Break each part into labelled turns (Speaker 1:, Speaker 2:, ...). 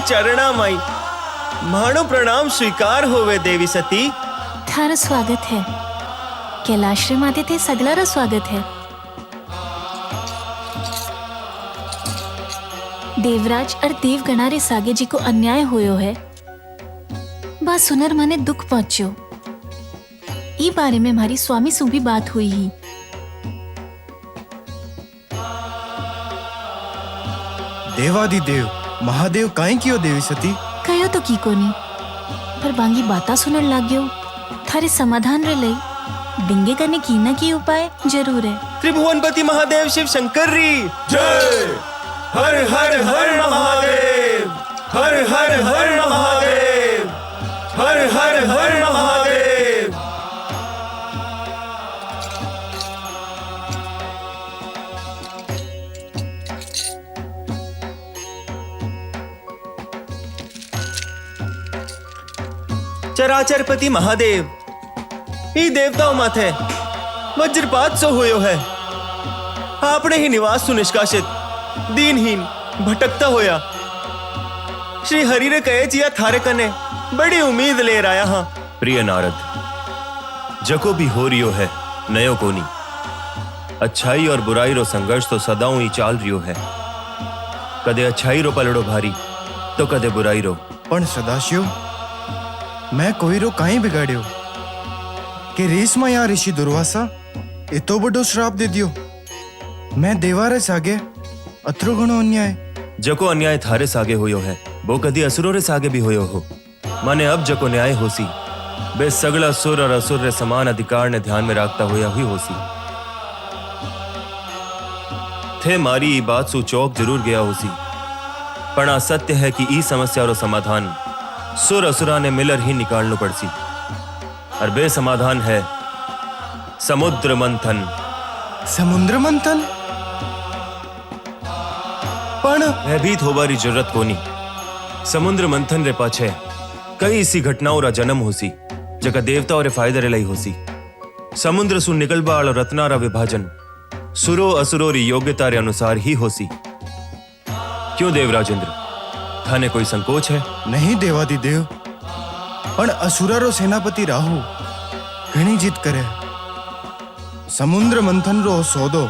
Speaker 1: चरणा माई मानो प्रणाम स्वीकार होवे देवी सती।
Speaker 2: थारा स्वागत है। कैलाश्री माते थे सगलारा स्वागत है। देवराज और देवगणारे सागे जी को अन्याय होयो है, बा सुनर मने दुख पहुंचो। ई बारे में हमारी स्वामी सु भी बात हुई ही।
Speaker 3: देवादिदेव महादेव काहे कियो देवी सती?
Speaker 2: कहो तो की कोनी, पर बांगी बाता सुनर लाग गयो। थारे समाधान रे लई डिंगे करने की न की उपाय जरूर है।
Speaker 1: त्रिभुवनपति महादेव शिव शंकर री जय। हर हर हर महादेव, हर हर हर महादेव, हर हर हर महादेव। चराचरपति महादेव ही देवताओं माथे वज्रपात सो होयो है। आपने ही निवास सु निष्कासित दीनहीन भटकता होया श्री हरि रे कहे जिया थारे कने बड़ी उम्मीद ले राया। हाँ
Speaker 4: प्रिय नारद, जको भी हो रियो है नयो कोनी। अच्छाई और बुराई रो संघर्ष तो सदाऊ ही चाल रियो है। कदे अच्छाई रो पलड़ो भारी तो कदे बुराई रो।
Speaker 3: पण सदाशिव मैं कोई रो काहे बिगाड़ियो कि रेस में यहाँ ऋषि दुर्वासा इतो बड़ो श्राप दे दियो। मैं देवारे सागे अतरो घणो अन्याय।
Speaker 4: जको अन्याय थारे सागे होयो है वो कदी असुरो रे सागे भी होयो हो। माने अब जको न्याय होसी बे सगला सुर और असुर रे समान अधिकार ने ध्यान में रखता होया हुई होसी। थे मारी ई बात सु चौक जरूर गया होसी, पण आ सत्य है कि ई समस्या रो समाधान सुर असुरा ने मिलर ही निकालनो पड़सी। और बे समाधान है समुद्र मंथन।
Speaker 3: समुद्र मंथन?
Speaker 4: पण भयभीत होबारी जरूरत कोनी। समुद्र मंथन रे पाछे कई सी घटनाओं रा जन्म होसी जका देवताओं रे फायदे रे लई होसी। समुद्र सु निकलबा वालो रत्ना रा विभाजन सुरो असुरो री योग्यता रे अनुसार ही होसी। क्यों देवराजेंद्र, थाने कोई संकोच है?
Speaker 3: नहीं देवादिदेव, पण असुरा रो सेनापति राहु घणी जीत करे। समुद्र मंथन रो सौदो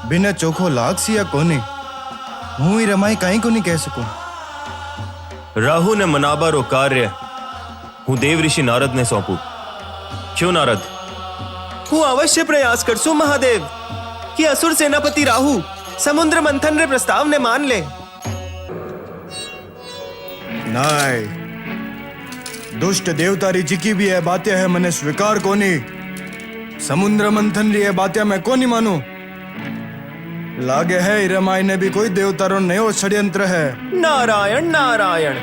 Speaker 3: बिना चोखो लागसी या कोने हूं ही रमाई काई को नहीं कह सकूं।
Speaker 4: राहु ने मनाबा रो कार्य हूं देव ऋषि नारद ने सौंपू। क्यों नारद?
Speaker 1: हूँ अवश्य प्रयास करसू महादेव कि असुर सेनापति राहु समुद्र मंथन रे प्रस्ताव ने मान ले।
Speaker 3: नहीं, दुष्ट देवता री जिकी भी है बातें है मने स्वीकार कोनी। समुद्र मंथन री है बातें मैं कोनी मानू। लागे है रमाई ने भी कोई देवता रो नयो षड्यंत्र है।
Speaker 1: नारायण नारायण,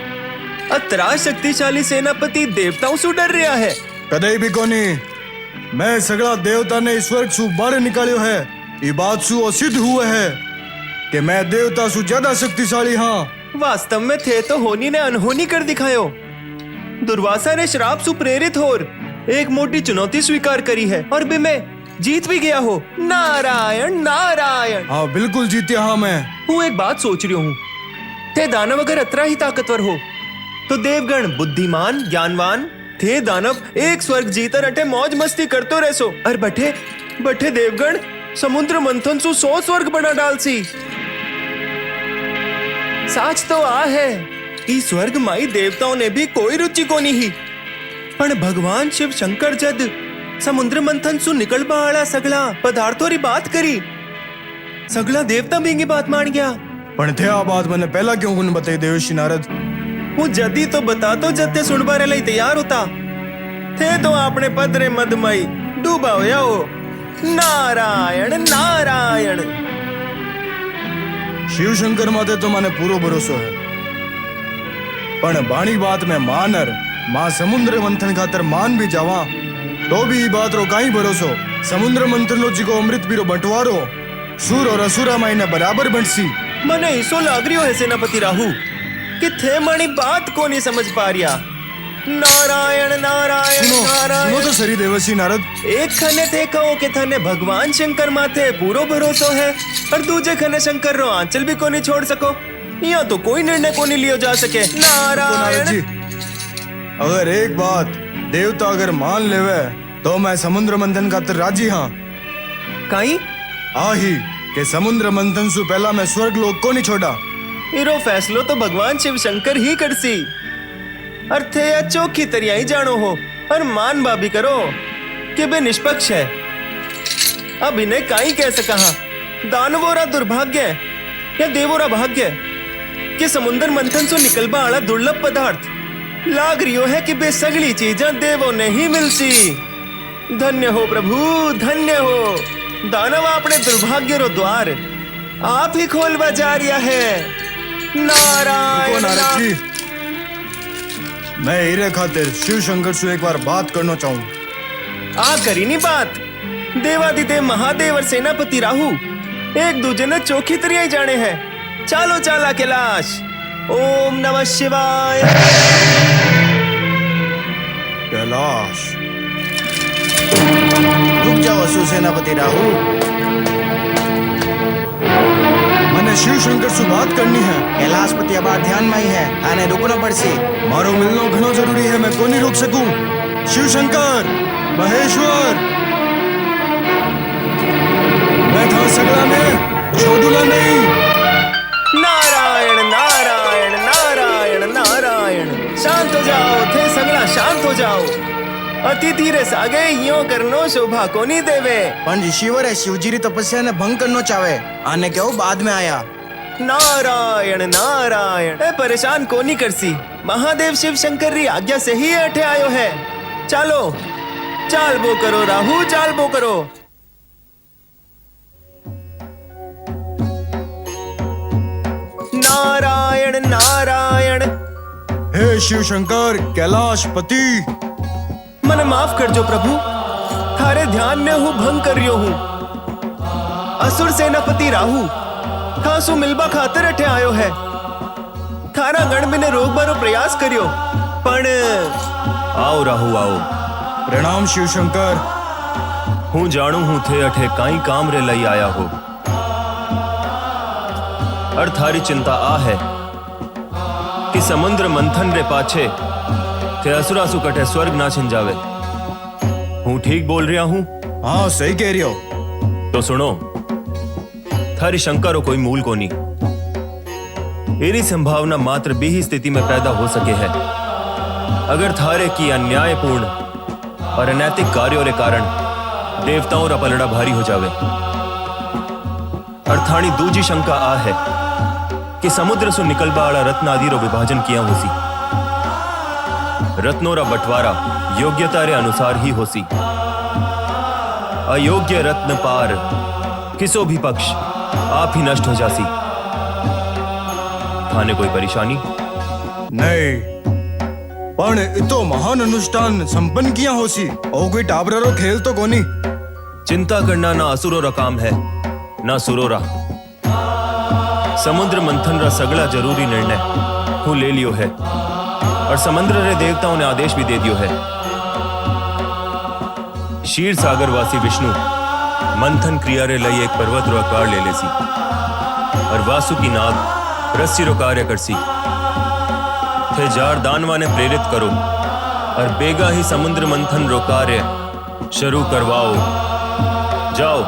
Speaker 1: अतरा शक्तिशाली सेनापति देवताओं से डर रहा है।
Speaker 3: कदई भी कोनी। मैं सगला देवता ने ईश्वर सु बाहर निकालियो है। ये बात सु सिद्ध हुआ है कि मैं देवता सु ज्यादा शक्तिशाली हाँ।
Speaker 1: वास्तव में थे तो होनी ने अनहोनी कर दिखायो। दुर्वासा ने श्राप सु प्रेरित होर एक मोटी चुनौती स्वीकार करी है और बे मैं जीत भी गया हो। नारायण नारायण।
Speaker 3: हाँ बिल्कुल जीतिया हाँ मैं।
Speaker 1: हूँ एक बात सोच रही हूँ, थे दानव अगर अतरा ही ताकतवर हो तो देवगण बुद्धिमान ज्ञानवान थे दानव एक स्वर्ग जीतर अठे मौज मस्ती करतो रहसो और बठे बठे देवगण समुद्र मंथन सु 100 स्वर्ग बना डालसी। साच तो आ है कि स्वर्ग माई देवताओं ने भी कोई रुचि को नहीं। पण भगवान शिव शंकर जद समुद्र मंथन सु निकलबा वाला सगला पदार्थों री बात करी, सगला देवता भी बात मान गया।
Speaker 3: पण थे आ बात मैंने पहला क्यों कुन बताई देवर्षि नारद?
Speaker 1: वो जदी तो बता तो जते सुनबा रे लई तैयार होता थे तो आपने पद रे मदमई डूबा होया हो। नारायण नारायण।
Speaker 3: शिव शंकर माते तो माने पूरो भरोसो है, पण बाणी बात में मानर मां समुद्र मंथन खातर मान भी जावा तो भी बात रो काई भरोसो। समुद्र मंथन रो जिको अमृत बीरो बंटवारो सुर और असुरा माई ने बराबर बंटसी।
Speaker 1: मने इसो लाग रियो है सेनापति राहु कि थे मणि बात को नहीं समझ पा रिया। नारायण नारायण नारायण।
Speaker 3: सुनो तो सरी देवर्षि नारद,
Speaker 1: एक खने थे कहो कि थने भगवान शंकर माथे पूरो भरोसो है और दूजे खने शंकर रो आंचल भी को नहीं छोड़ सको। यहाँ तो कोई निर्णय को नहीं लियो जा सके।
Speaker 3: तो नारद जी,
Speaker 1: नारायण।
Speaker 3: अगर एक बात देवता अगर मान लेवे तो मैं समुद्र मंथन खातर राजी हाँ।
Speaker 1: काई
Speaker 3: आही के समुद्र मंथन से पहला मैं स्वर्ग लोक को नहीं छोड़ा।
Speaker 1: इरो फैसलो तो भगवान शिव शंकर ही करसी। अर्थे या चौखी तरिया ही जानो हो और मान बाबी करो कि बे निष्पक्ष है। अब इन्हें काई कैसे कहा, दानवोरा दुर्भाग्य या देवोरा भाग्य कि समुद्र मंथन से निकलबा आला दुर्लभ पदार्थ लाग रियो है कि बे सगली चीजें देवों ने ही मिलसी। धन्य हो प्रभु, धन्य हो। दानव अपने दुर्भाग्य रो द्वार आप ही खोल बजा रिया है। नारायण
Speaker 3: नारद जी, मैं हीरे खातिर शिव शंकर से एक बार बात करना चाहूँ।
Speaker 1: आ करी नहीं बात। देवादिदेव महादेव और सेनापति राहु एक दूजे ने चौखी तरिया जाने हैं। चालो चाला कैलाश। ओम नमः शिवाय।
Speaker 3: कैलाश, रुक जाओ सुसेनापति राहु, मैंने शिव शंकर से बात करनी है।
Speaker 5: कैलाशपति अब ध्यान में ही है, आने रुकना पड़सी।
Speaker 3: मारो मिलना घणो जरूरी है, मैं को नहीं रुक सकूं। शिव शंकर, महेश्वर, मैं था सगला में छोड़ूंगा नहीं।
Speaker 1: नारायण नारायण नारायण नारायण। शांत हो जाओ थे सगला, शांत हो जाओ। अति धीरे सागे यो करनो शोभा को नहीं देवे।
Speaker 5: पण ऋषिवर है, शिवजी री तपस्या ने भंग करनो चाहे, आने क्यों बाद में आया।
Speaker 1: नारायण नारायण। ए परेशान को नहीं करसी। महादेव शिव शंकर री आज्ञा से ही अठे आयो है। चलो चाल बो करो राहु, चाल बो करो। नारायण नारायण।
Speaker 3: हे शिव शंकर, कैलाशपति,
Speaker 1: मन माफ कर जो प्रभु, थारे ध्यान में हूँ भंग कर रियो हूँ। असुर सेनापति राहु थासु मिलबा खातर अठे आयो है। थारा गण में ने रोक बारो प्रयास करियो पण।
Speaker 4: आओ राहु आओ।
Speaker 3: प्रणाम शिव शंकर।
Speaker 4: हूँ जाणू हूँ थे अठे काई काम रे लई आया हो। और थारी चिंता आ है कि समुद्र मंथन रे पाछे थे असुरासु कटे स्वर्ग ना छिन जावे। हूँ ठीक बोल रहा हूँ?
Speaker 3: हाँ सही कह रही हो।
Speaker 4: तो सुनो, थारी शंका रो कोई मूल को नहीं। एरी संभावना मात्र भी ही स्थिति में पैदा हो सके है अगर थारे की अन्यायपूर्ण और अनैतिक कार्यों के कारण देवताओं रा पलड़ा भारी हो जावे। और थानी दूजी शंका आ है कि समुद्र से निकलबा वाला रत्न आदि रो विभाजन किया होसी। रत्नों रा बंटवारा योग्यता रे अनुसार ही होसी। अयोग्य रत्न पार किसो भी पक्ष आप ही नष्ट हो जासी। थाने कोई परेशानी?
Speaker 3: नहीं, पण इतो महान अनुष्ठान संपन्न किया होसी और कोई टाबरा रो खेल तो कोनी।
Speaker 4: चिंता करना ना असुरो रा काम है ना सुरो रा। समुद्र मंथन रा सगला जरूरी निर्णय हूँ ले लियो है और समुद्र रे देवताओं ने आदेश भी दे दियो है। क्षीर सागर वासी विष्णु मंथन क्रिया रे लई एक पर्वत रो आकार ले लेसी और वासुकी नाग रस्सी रो कार्य करसी। थे जार दानवा ने प्रेरित करो और बेगा ही समुद्र मंथन रो कार्य शुरू करवाओ। जाओ।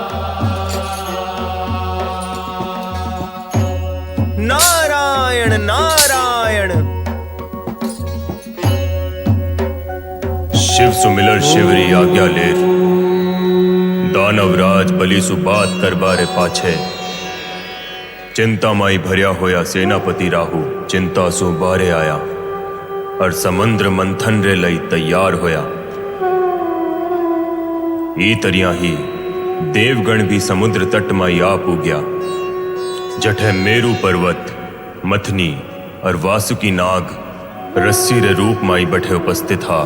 Speaker 1: नारायण नारायण।
Speaker 4: शिव सुमिलर शिवरी आज्ञा लेर दानवराज बलि सुबात करबारे पाछे चिंतामाई भरिया होया सेनापति राहु चिंता सु बारे आया और समुद्र मंथन रे लई तैयार होया। ई तरिया ही देवगण भी समुद्र तट माई आ पूग्या जठे मेरु पर्वत मथनी और वासुकी नाग रस्सी रे रूप माई बैठे उपस्थित हा।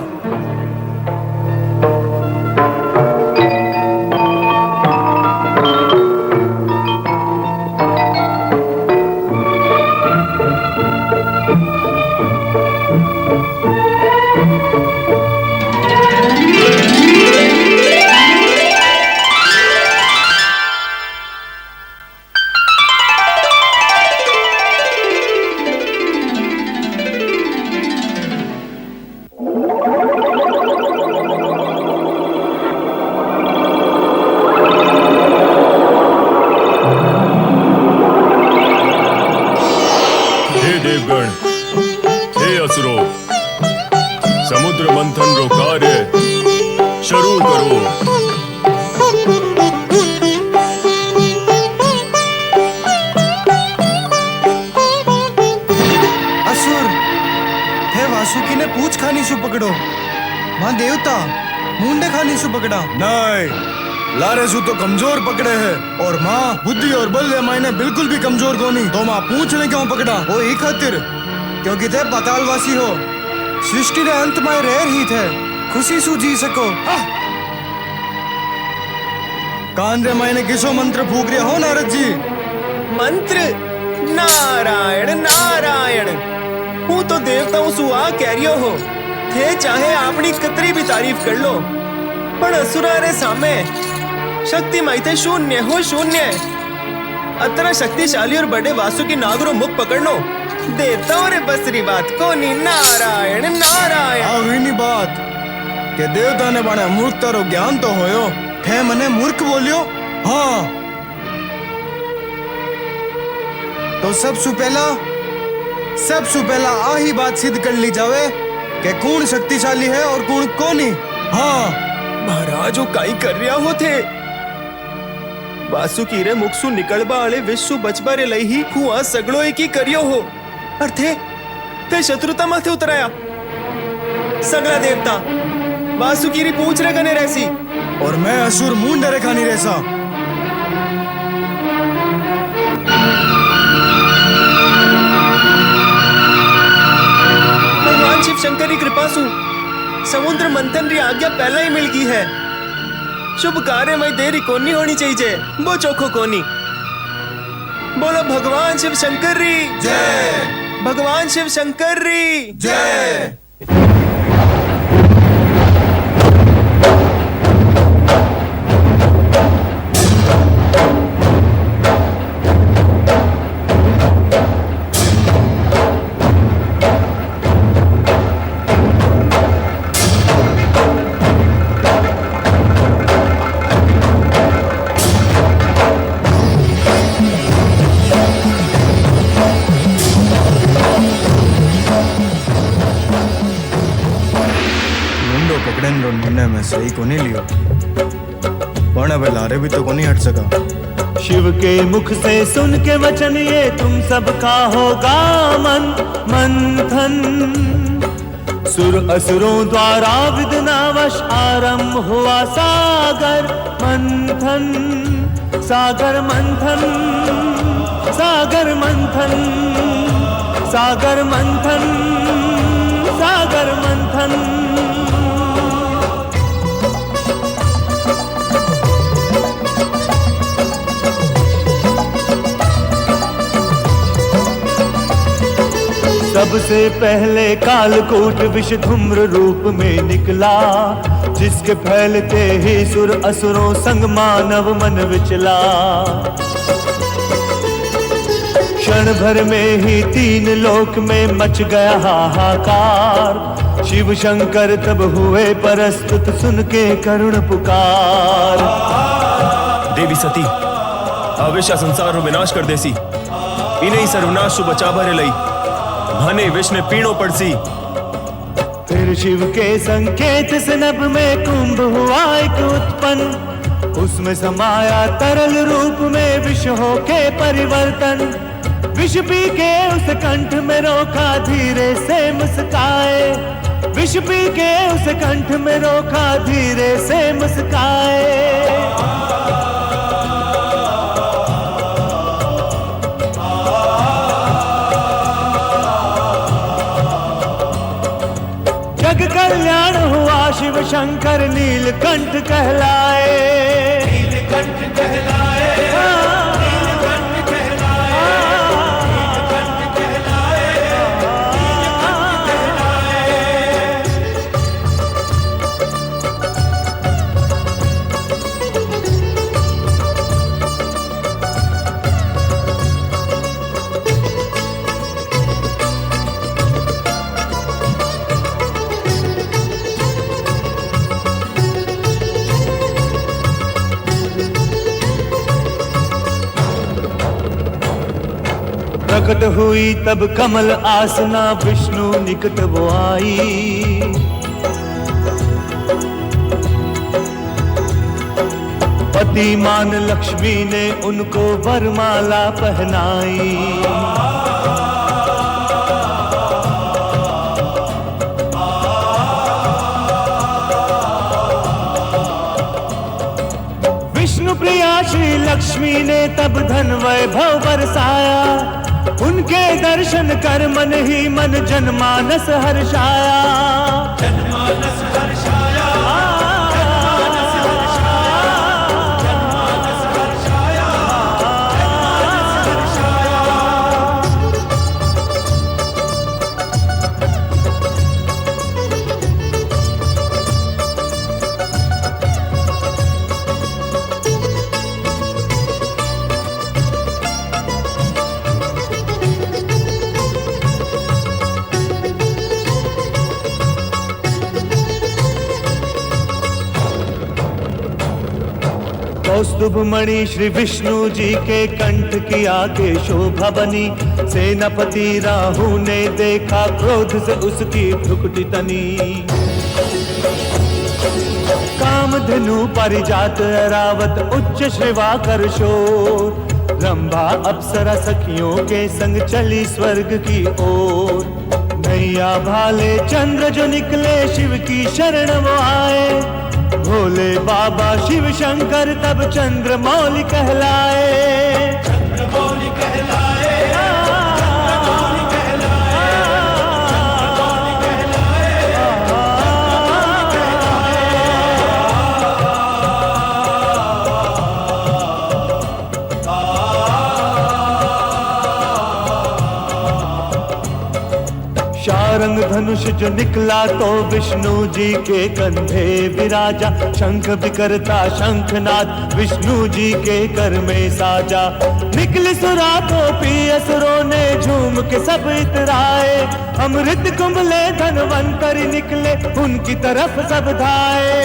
Speaker 5: देवता मुंडे खानी सु पकड़ा।
Speaker 3: नहीं, लारेसु तो कमजोर पकड़े है और माँ बुद्धि और बल वे मायने बिल्कुल भी कमजोर को नहीं। तो माँ पूछने क्यों पकड़ा?
Speaker 5: वो ही खातिर क्योंकि थे पातालवासी हो, सृष्टि रे अंत में रह ही थे, खुशी सु जी सको।
Speaker 3: कान रे मायने किसो मंत्र फूक रहे हो नारद जी?
Speaker 1: मंत्र? नारायण नारायण, हूँ तो देवताओं सु आ कह रियो हो थे, चाहे आपनी कतरी भी तारीफ कर लो, पर असुरा रे सामे शक्ति माइथे शून्य हो शून्य। अतना शक्तिशाली और बड़े वासु की नागरो मुख पकड़नो देवताओं रे बसरी बात को नी। नारायण नारायण।
Speaker 3: आ हुई नी बात के देवता ने बाणे मूर्ख तारो ज्ञान तो होयो।
Speaker 5: थे मने मूर्ख बोलियो?
Speaker 3: हाँ,
Speaker 5: तो सबसे पहला आ ही बात सिद्ध कर ली जावे कि कौन शक्तिशाली है और कौन कोनी।
Speaker 3: हाँ
Speaker 1: महाराज, वो काई कर रिया हो थे? वासुकी रे मुख सु निकलबा वाले विश्व बचबा रे लई ही हुआ सगड़ो एक ही करियो हो, और थे शत्रुता माथे उतराया। सगला देवता वासुकी री पूछ रे कने रहसी,
Speaker 3: और मैं असुर मुंडे रे खानी रहसा।
Speaker 1: भगवान शिव शंकर की कृपा सु समुद्र मंथन री आज्ञा पहला ही मिल गई है। शुभ कार्य में देरी कोनी होनी चाहिए, वो चोखो कोनी। बोलो भगवान शिव शंकर री जय, भगवान शिव शंकर री जय।
Speaker 3: निर्णय में सही को नहीं लियो, पण अब लारे भी तो को नहीं हट सका।
Speaker 6: शिव के मुख से सुन के वचन ये तुम सबका होगा मंथन। सुर असुरों द्वारा विदनावश आरंभ हुआ सागर मंथन। सागर मंथन, सागर मंथन, सागर मंथन, सागर मंथन। सबसे पहले कालकूट विष धूम्र रूप में निकला, जिसके फैलते ही सुर असुरों संग मानव मन विचला। क्षण भर में ही तीन लोक में मच गया हाहाकार। शिव शंकर तब हुए परस्तुत सुन के करुण पुकार।
Speaker 4: देवी सती आवेशा संसार रो विनाश कर देसी, इन्हें ही सर्वनाश बचा भरे लई भाने विष ने पीणो पड़सी।
Speaker 6: फिर शिव के संकेत से नभ में कुंभ हुआ एक उत्पन्न, उसमें समाया तरल रूप में विष हो के परिवर्तन। विष पी के उस कंठ में रोका धीरे से मुस्काए। विष पी के उस कंठ में रोका धीरे से मुस्काए। जग कल्याण हुआ शिव शंकर नीलकंठ कहलाए। नीलकंठ कहलाए, नीलकंठ कहलाए, नीलकंठ कहलाए, नीलकंठ कहलाए। प्रकट हुई तब कमल आसना विष्णु निकट वो आई। पति मान लक्ष्मी ने उनको वरमाला पहनाई। श्री लक्ष्मी ने तब धन वैभव बरसाया, उनके दर्शन कर मन ही मन जनमानस हर्षाया। जनमानस हर्षाया, जनमानस हर्षाया, जनमानस हर्षाया, जनमानस हर्षाया। कौस्तुभ मणि श्री विष्णु जी के कंठ की आगे शोभा बनी, सेनापति राहु ने देखा क्रोध से उसकी भ्रुकुटी तनी। कामधेनु पारिजात ऐरावत उच्च श्रीवा कर शोर, रंभा अप्सरा सखियों के संग चली स्वर्ग की ओर। नैया भाले चंद्र जो निकले शिव की शरण वो आए, भोले बाबा शिव शंकर तब चंद्रमौली कहलाए। चंद्रमौली कहलाए, चंद्रमौली कहलाए, चंद्रमौली शारंग धनुष जो निकला तो विष्णु जी के कंधे विराजा, शंख बिकरता शंखनाद विष्णु जी के कर में साजा। निकली सुरा तो पी असुरों ने झूम के सब इतराए, अमृत कुंभले धनवंतरी निकले उनकी तरफ सब धाए।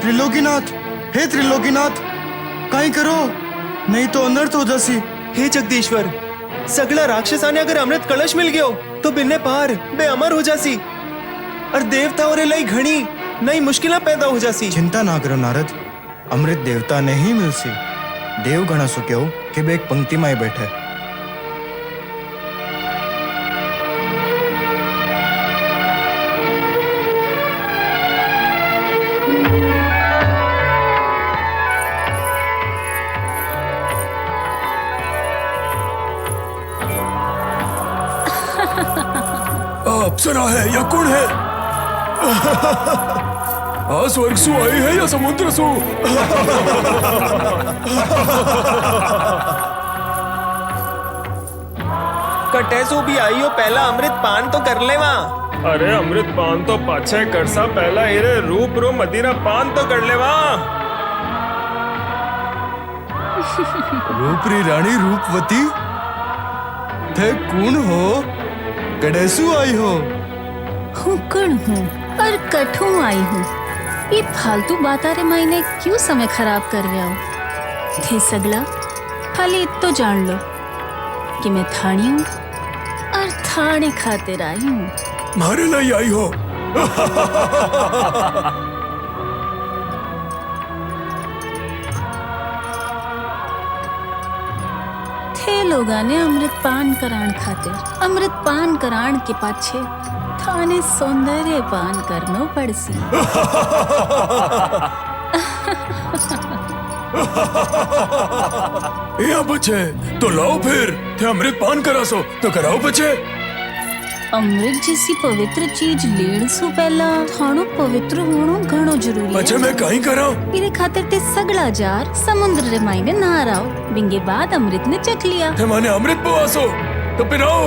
Speaker 3: त्रिलोकीनाथ, हे त्रिलोकीनाथ, काही करो नहीं तो अनर्थ हो जासी।
Speaker 1: हे जगदीश्वर, सगळा राक्षसाने अगर अमृत कलश मिल गयो तो बिन्ने पार बे अमर हो जासी और देवताओं रे लई घणी नई मुश्किलां पैदा हो जासी।
Speaker 3: चिंता ना करो नारद, अमृत देवता ने ही मिलसी। देव गणा सो क्यों कि बे एक पंक्ति में बैठे।
Speaker 7: अप्सरा है या कौन है? स्वर्ग सु आई है या समुद्र सु?
Speaker 1: कटेसु भी आई हो, पहला अमृत पान तो कर लेवा।
Speaker 4: अरे अमृत पान तो पाछे करसा, पहला एरे रूप रो मदिरा पान तो कर लेवा।
Speaker 3: रूपरी रानी रूपवती, थे कौन हो? कडेसु आई हो?
Speaker 2: हुकड़ हूँ और कठू आई हूँ। ये फालतू बातारे मायने क्यों समय खराब कर रहा हो? थे सगला खाली इतो जान लो कि मैं थानी हूँ और थाने खातिर आई हूँ।
Speaker 7: मारे लिए आई हो?
Speaker 2: थे लोगा ने अमृत पान कराण खातिर, अमृत पान कराण के पाछे थाने सौंदर्य पान करनो पड़सी।
Speaker 7: या बचे तो लाओ, फिर थे अमृत पान करा सो तो कराओ बचे।
Speaker 2: अमृत जैसी पवित्र चीज लेण सु पहला थानो पवित्र होनो घणो जरूरी
Speaker 7: बचे
Speaker 2: है।
Speaker 7: मैं कहीं करा?
Speaker 2: इरे खातिर ते सगला जार समुद्र रे मायने नहा राव, बिंगे बाद अमृत ने चख लिया।
Speaker 7: थे माने अमृत पवासो तो फिर आओ।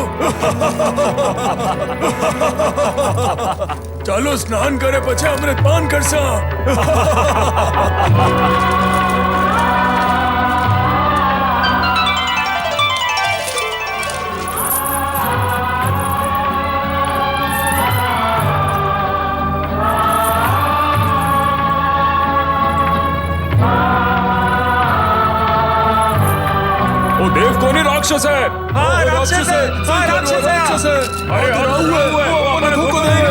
Speaker 7: चलो स्नान करे पछे अमृत पान करसा। देव कौन ही राक्षस है?
Speaker 1: हाँ, राक्षस है। हाँ, राक्षस है।
Speaker 7: राक्षस है। अरे वो अपने धोखो देंगे।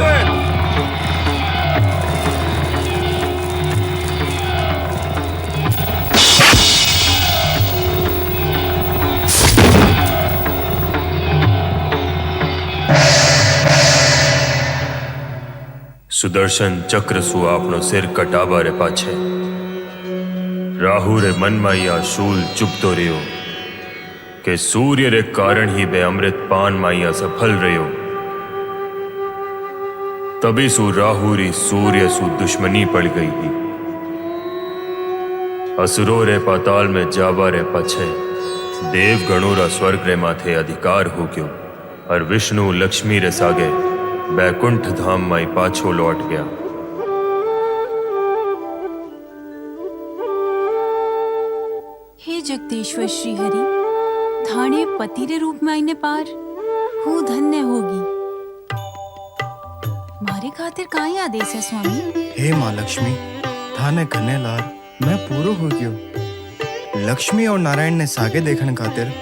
Speaker 4: સુદર્શન ચક્ર સુ આપણો સિર કટાવા રે પાછે રાહુ રે મનમાં આ શૂલ ચૂપતો રહ્યો કે સૂર્ય રે કારણ ही બે અમૃત પાન માં સફળ રહ્યો तभी सु राहु री सूर्य सु दुश्मनी पड़ गई ही असुरो रे पाताल में जावा रे पछे देव गणों रा स्वर्ग रे माथे अधिकार हो गयो और विष्णु लक्ष्मी रे सागे बैकुंठ धाम माई पाछो लौट गया।
Speaker 2: हे जगदीश्वर श्री हरि, थाने पति रे रूप में आईने पार हूँ धन्य होगी। मारे खातिर काई आदेश है स्वामी?
Speaker 3: हे माँ लक्ष्मी, थाने घने लाल मैं पूरो हो गयो। लक्ष्मी और नारायण ने सागे देखने खातिर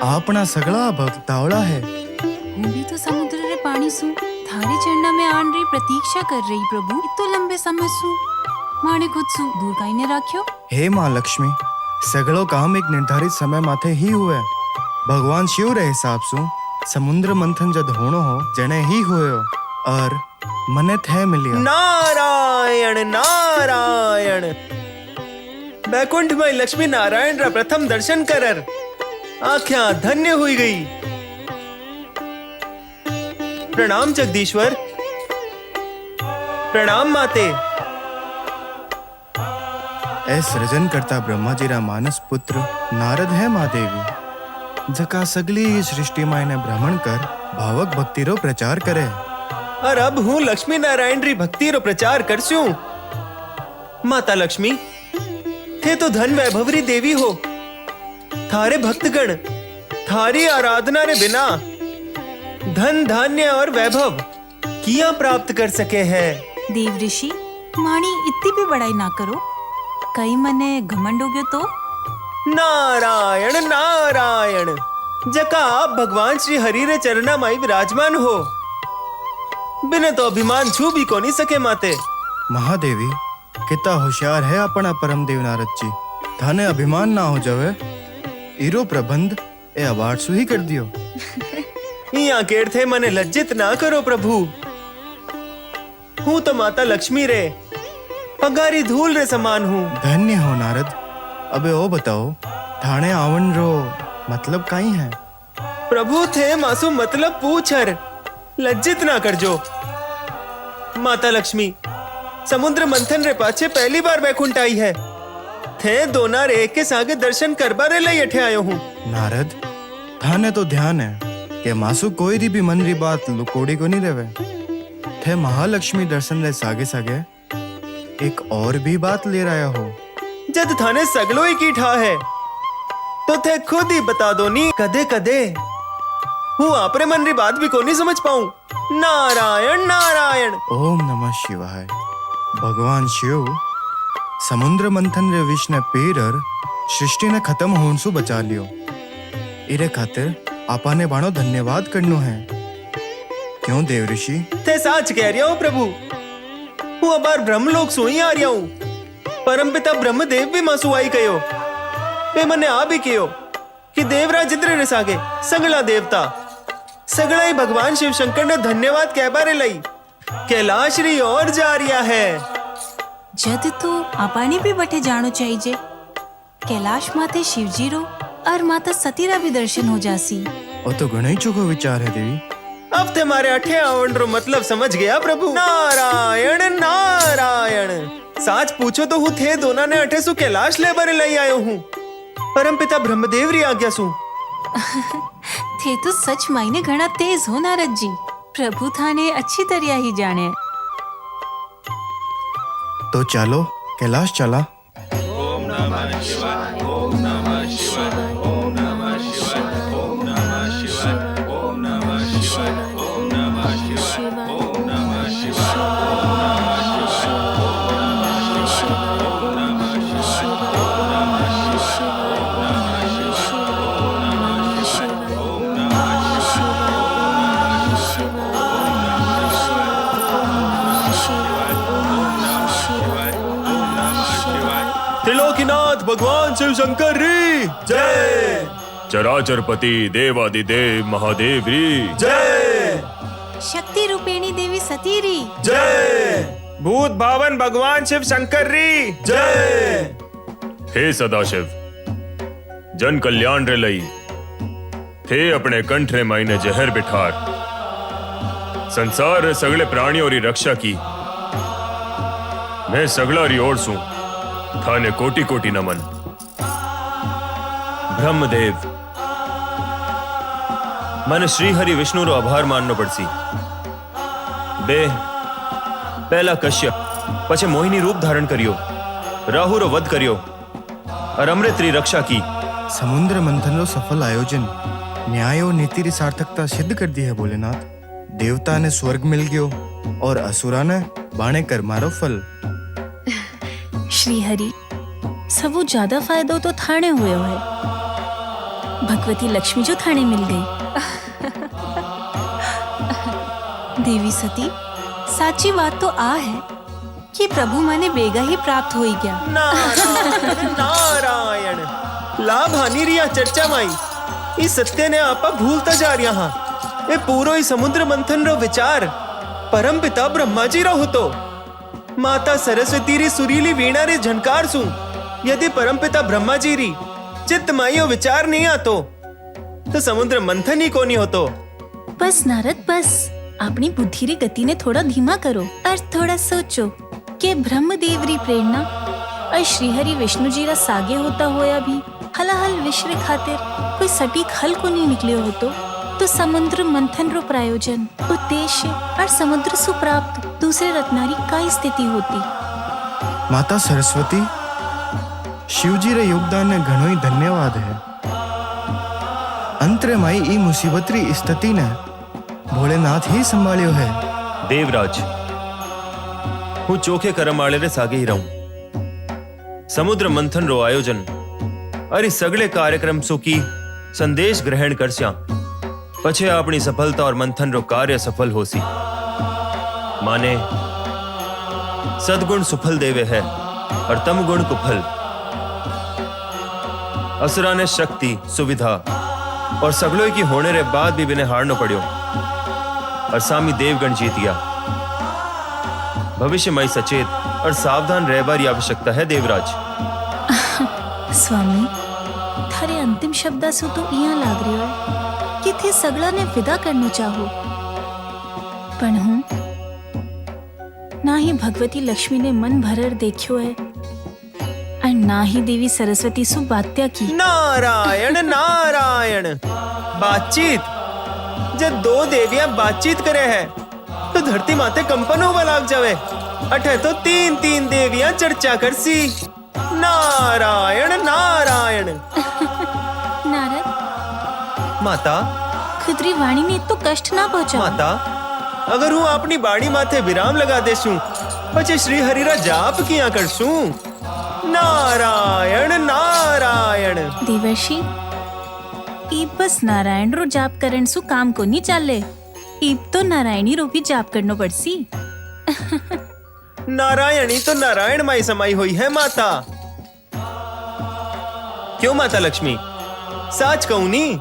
Speaker 3: आपना सगला भक्त तावड़ा है।
Speaker 2: हूँ भी तो समुद्र रे पानी सू थारे चरणा में आन रही प्रतीक्षा कर रही प्रभु। इतो लंबे समय सू माने खुद सू दूर काई ने राख्यो?
Speaker 3: हे माँ लक्ष्मी, सगलो काम एक निर्धारित समय माथे ही हुए। भगवान शिव रे हिसाब सु समुद्र मंथन जद होनो हो जने ही हुए और मने थे मिलिया।
Speaker 1: नारायण नारायण बैकुंठ में लक्ष्मी नारायण रा प्रथम दर्शन करर आँखें धन्य हुई गई। प्रणाम जगदीश्वर, प्रणाम माते।
Speaker 3: ए सृजन करता ब्रह्मा जी रा मानस पुत्र नारद है माँ देवी, जका सगली ही सृष्टि माय ने भ्रमण कर भावक भक्ति रो प्रचार करे।
Speaker 1: और अब हूँ लक्ष्मी नारायण री भक्ति रो प्रचार करस्यूं। माता लक्ष्मी, थे तो धन वैभवरी देवी हो। थारे भक्तगण थारी आराधना रे बिना धन धान्य और वैभव किया प्राप्त कर सके हैं।
Speaker 2: देव ऋषि, माणी इतनी भी बड़ाई ना करो, कई मने घमंड हो गयो तो।
Speaker 1: नारायण नारायण, जका आप भगवान श्री हरि रे चरणा माई विराजमान हो, बिना तो अभिमान छू भी को नहीं सके माते।
Speaker 3: महादेवी, कितना होशियार है अपना परम देव नारद जी। थाने अभिमान ना हो जावे, इरो प्रबंध ए अवार्ड सु ही कर दियो।
Speaker 1: यहाँ केड़ थे मने लज्जित ना करो प्रभु। हूँ तो माता लक्ष्मी रे पगारी धूल रे समान हूँ।
Speaker 3: धन्य हो नारद। अबे ओ बताओ, थाने आवन रो मतलब काई है?
Speaker 1: प्रभु थे मासूम मतलब पूछर, लज्जित ना कर जो। माता लक्ष्मी समुद्र मंथन रे पाछे पहली बार बैकुंठ आई है। थे दोना रे एक के सागे दर्शन करबा रे लई अठे आयो हूँ।
Speaker 3: नारद, थाने तो ध्यान है कि मासू कोई री भी मन री बात लुकोड़ी को नहीं रेवे। थे महालक्ष्मी दर्शन रे सागे सागे एक और भी बात ले रहा हो।
Speaker 1: जद थाने सगलो ही की ठा है तो थे खुद ही बता दो नी। कदे कदे हूँ आपरे मन री बात भी को नहीं समझ पाऊं। नारायण नारायण।
Speaker 3: ओम नमः शिवाय। भगवान शिव समुद्र मंथन रे विष ने पीरर सृष्टि ने खत्म होने सु बचा लियो। इरे खातिर आपा ने बाणो धन्यवाद करनो है। क्यों देव ऋषि?
Speaker 1: थे साच कह रहा हूँ प्रभु। हूँ अबार ब्रह्मलोक सोई आ रहा हूँ। परमपिता ब्रह्मदेव भी मासु आई कयो। वे मने आ भी कयो कि देवराज इंद्र रे सागे सगला देवता सगला ही भगवान शिव शंकर ने धन्यवाद कह बारे लई कैलाश री और जा रिया है।
Speaker 2: जद तो आपाने भी बटे जानो चाहिए। कैलाश माते शिवजी रो और माता सतीरा भी दर्शन हो जासी।
Speaker 3: और तो घणा ही चोखो विचार है देवी।
Speaker 1: अब ते मारे अठे आवन रो मतलब समझ गया प्रभु। नारायण नारायण। साच पूछो तो हूँ थे दोना ने अठे सु कैलाश ले बारे लई आयो हूँ। परमपिता ब्रह्मदेव री आज्ञा सु।
Speaker 2: थे तो सच मायने घना तेज हो नारद जी। प्रभु थाने अच्छी तरह ही जाने।
Speaker 3: तो चलो कैलाश चला।
Speaker 1: त्रिलोकीनाथ भगवान शिव शंकर री जय।
Speaker 4: चराचरपति देवादिदेव महादेव री
Speaker 1: जय।
Speaker 2: शक्ति रूपेणी देवी सती री।
Speaker 1: जय भूत भावन भगवान शिव शंकर री जय।
Speaker 4: हे सदाशिव, जन कल्याण रे लई थे अपने कंठ रे मायने जहर बिठार संसार रे सगले प्राणियों री रक्षा की। मैं सगला री ओर सू थाने कोटि कोटि नमन। ब्रह्मदेव, मन श्री हरि विष्णु रो आभार माननो पड़सी। बे पहला कश्यप पछे मोहिनी रूप धारण करियो, राहु रो वध करियो और अमृत री रक्षा की।
Speaker 3: समुद्र मंथन रो सफल आयोजन न्याय और नीति री सार्थकता सिद्ध कर दी है भोलेनाथ। देवता ने स्वर्ग मिल गयो और असुरा ने बाणे कर मारो फल।
Speaker 2: श्री हरि सबू ज्यादा फायदो तो थाने हुए है। भगवती लक्ष्मी जो थाने मिल गई। देवी सती, साची बात तो आ है कि प्रभु माने बेगा ही प्राप्त हो ही गया।
Speaker 1: नारायण नारायण। लाभ हानि रिया चर्चा माई इस सत्य ने आपा भूलता जा रिया हाँ। ये पूरो ही समुद्र मंथन रो विचार परम पिता ब्रह्मा जी रो होतो। माता सरस्वती री सुरीली वीणा रे झनकार सू यदि परम पिता ब्रह्मा जी री चित्त माइयो विचार नहीं आतो तो समुद्र मंथन ही कोनी होतो।
Speaker 2: बस नारद बस, अपनी बुद्धि री गति ने थोड़ा धीमा करो और थोड़ा सोचो कि ब्रह्मदेव री प्रेरणा और श्रीहरि विष्णु जी रा सागे होता होया भी हलाहल विश्व रे खातिर कोई सटीक हल को नहीं निकलियो होतो तो समुद्र मंथन रो प्रायोजन उद्देश्य और समुद्र सुप्राप्त दूसरे रत्नारी का स्थिति होती।
Speaker 3: माता सरस्वती, शिवजी रे योगदान ने घणो ही धन्यवाद है। अंतरे माई ई मुसीबत री स्थिति ने भोलेनाथ ही संभाळ्यो है।
Speaker 4: देवराज, हूँ चोखे करमाळे रे सागे ही रहूं। समुद्र मंथन रो आयोजन अरे सगले कार्यक्रम सो की संदेश ग्रहण करस्या पछे अपनी सफलता और मंथन रो कार्य सफल होसी। माने सदगुण सुफल देवे है और तम गुण कुफल। असुरा ने शक्ति सुविधा और सगलों की होने रे बाद भी बिने हारनो पड़ियो और सामी देवगण जीत गया। भविष्य में सचेत और सावधान रहबार की आवश्यकता है देवराज।
Speaker 2: स्वामी, थारे अंतिम शब्दा सु तो इया लाग रही है कि थे सगला ने विदा करनो चाहो, पण हूँ ना ही भगवती लक्ष्मी ने मन भरर देखियो है और ना ही देवी सरस्वती सु बात्या की।
Speaker 1: नारायण नारायण। बातचीत जब दो देवियां बातचीत करे है तो धरती माते कंपन होवा लाग जावे। अठे तो तीन तीन देवियां चर्चा करसी। नारायण नारायण।
Speaker 2: नारद,
Speaker 1: माता
Speaker 2: खुदरी वाणी ने तो कष्ट ना पहुंचा।
Speaker 1: माता, अगर हूँ अपनी बाणी माथे विराम लगा देसू पछे श्री हरिरा जाप किया करसू। नारायण नारायण।
Speaker 2: देवर्षि, ईब बस नारायण रो जाप करण सु काम को नहीं चाले। ईब तो नारायणी रो भी जाप करनो पड़सी।
Speaker 1: नारायणी तो नारायण माई समाई हुई है माता। क्यों माता लक्ष्मी, साच कहूं नी?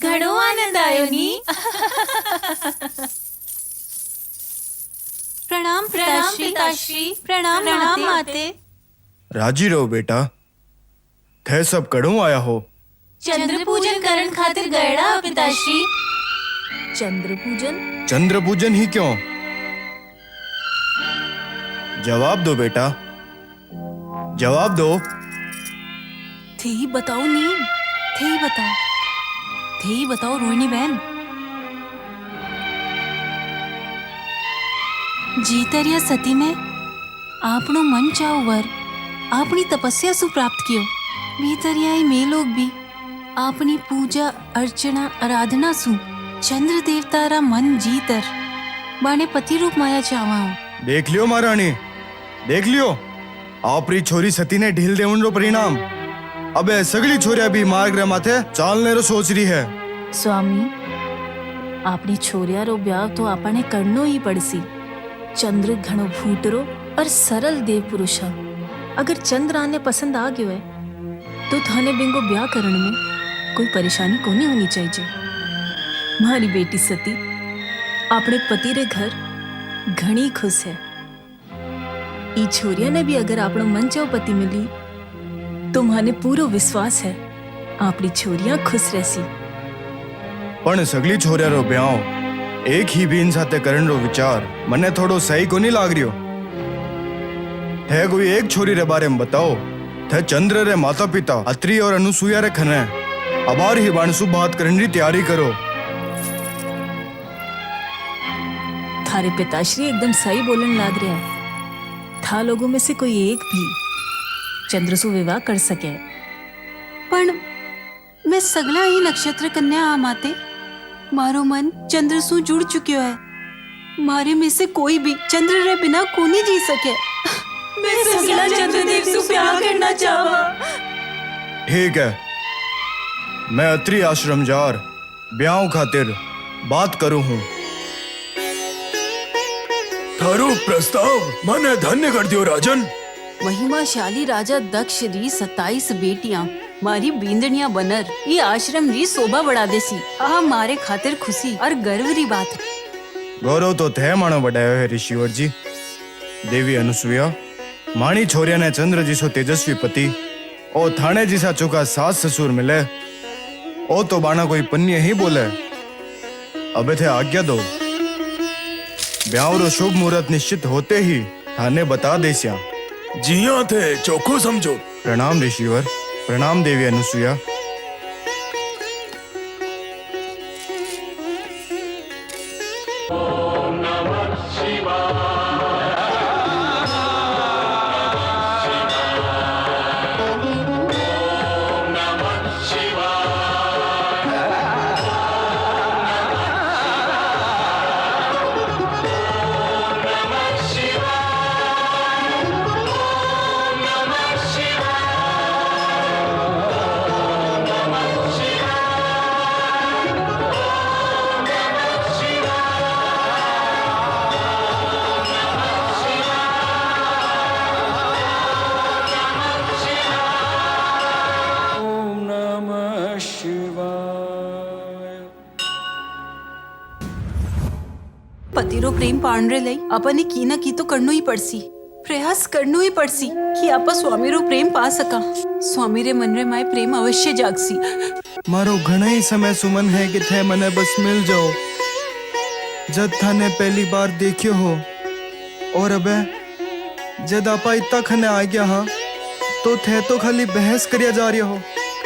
Speaker 2: घणो आनंद आयो नी। प्रणाम पिताश्री। प्रणाम माते।
Speaker 3: राजी रहो बेटा, थे सब कड़ों आया हो।
Speaker 2: चंद्र पूजन करण खातिर गयड़ा पिताश्री। चंद्र पूजन?
Speaker 3: चंद्र पूजन ही क्यों? जवाब दो बेटा, जवाब दो।
Speaker 2: थे ही बताओ नी, थे ही बताओ रोहिणी बहन। जीतरिया सती में आपनो मन चाहो वर आपनी तपस्या सु प्राप्त कियो। भीतरियाई में लोग भी आपनी पूजा अर्चना आराधना सु चंद्र देवता रा मन जीतर बाने पति रूप माया चावा हूं।
Speaker 3: देख लियो महारानी, देख लियो आपरी छोरी सती ने ढील देवन रो परिणाम। अबे सगली छोरिया भी मार्ग रे माथे चालने रो सोच रही है।
Speaker 2: स्वामी, आपनी छोरिया रो ब्याह तो आपने करनो ही पड़सी। चंद्र घणो भूटरो और सरल देव पुरुष है। अगर चंद्र आने पसंद आ गयो है तो थाने बिंगो ब्याह करने में कोई परेशानी को नहीं होनी चाहिए। મારી બેટી સતી આપણે પતિ રે ઘર ઘણી ખુશ है ई छोरिया ने भी अगर આપણો મંચો પતિ मिली तो મને પૂરો વિશ્વાસ है આપણી છોરિયા ખુશ રહેસી
Speaker 3: પણ સગલી છોર્યારો બ્યાવ એક ही बीन સાથે કરણનો વિચાર મને થોડો સહી કોની લાગ રહ્યો थे कोई एक छोरी रे बारे में बताओ थे चंद्र रे माता पिता अत्रि और अनुसुईया रे खने अबार ही बाणसु बात करने की तैयारी करो
Speaker 2: थारे पिताश्री एकदम सही बोलन लाग रहा है था लोगों में से कोई एक भी चंद्रसु विवाह कर सके
Speaker 8: પણ મેં સગલા ही नक्षत्र कन्या आ माते मारो मन चंद्र सु जुड़ चुक्यो है मारे में से कोई भी चंद्र रे बिना कोनी जी सके मैं सगला चंद्रदेव सु प्यार करना चाहवा
Speaker 3: ठीक है मैं अत्रि आश्रम जार ब्याह खातिर बात करूं हूं
Speaker 7: थारो प्रस्ताव मने धन्य कर दियो राजन।
Speaker 8: महिमाशाली राजा दक्ष री 27 बेटियां मारी बींदनिया बनर ये आश्रम री शोभा बढ़ा देसी आ मारे खातिर खुशी और गर्व री बात है।
Speaker 3: गौरव तो थे मानो बढ़ायो है ऋषिवर जी। देवी अनुसुईया माणी छोरिया ने चंद्र जिसो तेजस्वी पति और थाने जिसा चुका सास ससुर मिले ओ तो बाना कोई पुण्य ही बोले। अबे थे आज्ञा दो ब्याह रो शुभ मुहूर्त निश्चित होते ही थाने बता देस्या।
Speaker 7: जिया थे चोखो समझो।
Speaker 3: प्रणाम ऋषिवर प्रणाम देवी अनुसुईया।
Speaker 8: पतिरो प्रेम पांडरे लई अपने की ना की तो करनो ही पड़सी प्रयास करनो ही पड़सी कि आपा स्वामी रो प्रेम पा सका। स्वामी रे मन रे माय प्रेम अवश्य जागसी।
Speaker 3: मारो घना ही समय सुमन है कि थे मने बस मिल जाओ जद थाने पहली बार देखियो हो और अबे जद आपा इतना खने आ गया हा तो थे तो खाली बहस करिया जा रही हो।